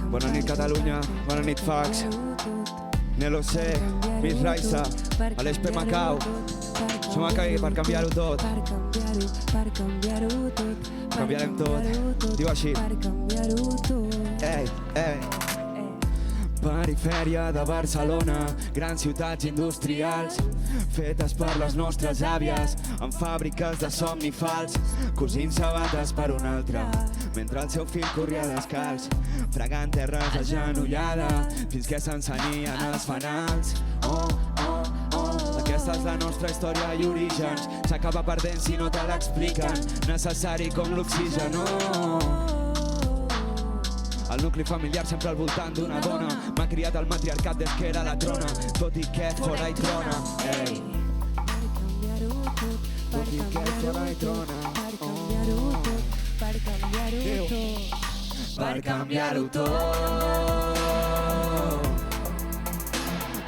Bona nit, Catalunya. Bona nit, Fax. Nelo C, Miss Raisa, Aleix P. Macau. Som aquí per canviar-ho tot. Canviarem tot. Diu així. Ei, ei. Perifèria de Barcelona, grans ciutats industrials fetes per les nostres àvies amb fàbriques de somni fals, cosint sabates per un altre mentre el seu fill corria descalç, fregant terres agenollada fins que s'encenien els fanals. Aquesta és la nostra història i orígens, s'acaba perdent si no te l'expliquen, necessari com l'oxigen. El nucli familiar sempre al voltant d'una dona, m'ha criat el matriarcat des que era la trona, tot i que fora i trona. Tot i que fora i trona. Per canviar-ho tot.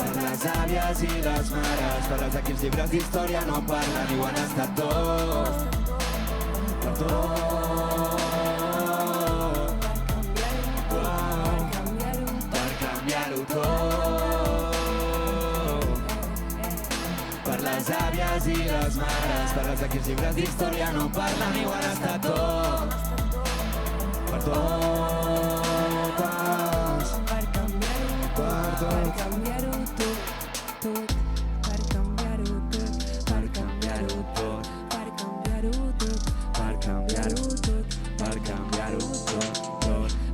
Per les àvies i les mares, per les de quins llibres d'història no parlen i ho han estat tots. Per tot. Per les àvies i les mares, per les de quins llibres d'història no parlen i ho han estat tots. Per totes. Per canviar-ho tot. Per canviar-ho tot. Per canviar-ho tot. Per canviar-ho tot. Per canviar-ho tot. Per canviar-ho tot.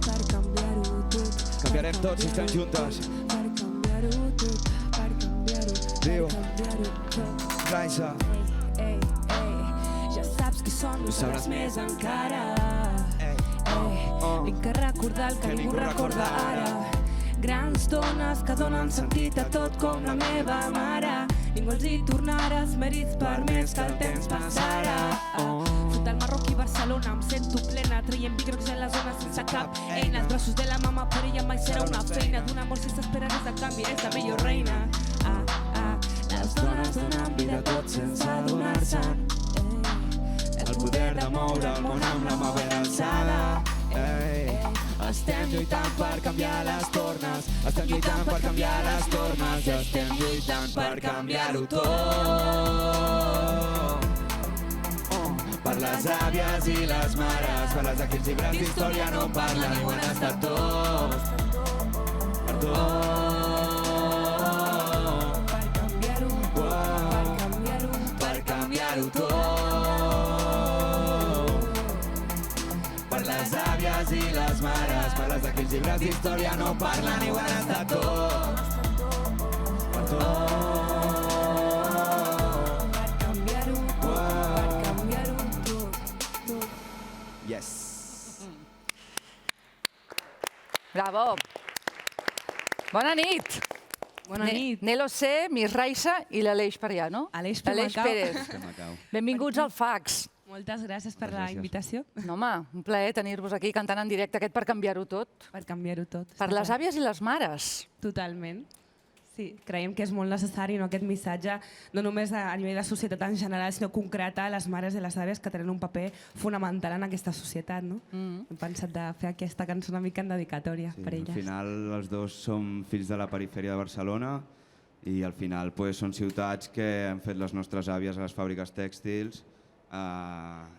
Per canviar-ho tot. Canviarem tots si estem juntes. Per canviar-ho tot. Per canviar-ho tot. Diu Raisa. Ja saps qui som, ho sabràs més encara. Vinc a recordar el que ningú recorda ara. Grans dones que donen sentit a tot com la meva mare. Ningú els hi tornarà els mèrits per més que el temps passarà. Sota el Marroquí Barcelona em sento plena, traient bicrocs en la zona sense cap eina. Els braços de la mama per ella mai serà una feina. D'un amor sense esperances a canvi és la millor reina. Les dones donen vida a tot sense adonar-se'n. El poder de moure el món amb la mà ben alçada. Estem lluitant per canviar les tornes. Estem lluitant per canviar les tornes. Estem lluitant per canviar-ho tot. Per les àvies i les mares, per les de quins llibres d'història no parlen i ho han estat tots. Per tot. Per canviar-ho tot. Per canviar-ho tot. Per les àvies i les mares, per les de quins llibres d'història no parlen i ho han estat tots. Per tot. Per canviar-ho tot. Per canviar-ho tot. Yes. Bravo. Bona nit. Bona nit. Nelo C, Miss Raisa i l'Aleix Periano. Aleix P. Macau. Pérez. Benvinguts al Fax. Moltes gràcies per la invitació. No, home, un plaer tenir-vos aquí cantant en directe aquest Per canviar-ho tot. Per canviar-ho tot. Per les àvies i les mares. Totalment. Sí, creiem que és molt necessari aquest missatge, no només a nivell de societat en general, sinó concretar a les mares i les àvies que tenen un paper fonamental en aquesta societat. Hem pensat de fer aquesta cançó una mica en dedicatòria per elles. Al final els dos som fills de la perifèria de Barcelona i al final són ciutats que han fet les nostres àvies a les fàbriques tèxtils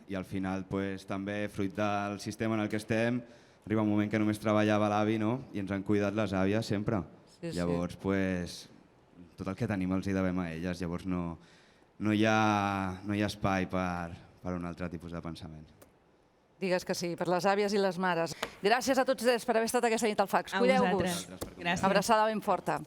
i al final també fruit del sistema en el que estem arriba un moment que només treballava l'avi i ens han cuidat les àvies sempre. Llavors, tot el que tenim els hi devem a elles, llavors no hi ha espai per un altre tipus de pensament. Digues que sí, per les àvies i les mares. Gràcies a tots tres per haver estat aquesta nit al Fax. Cuideu-vos. Gràcies. Abraçada ben forta.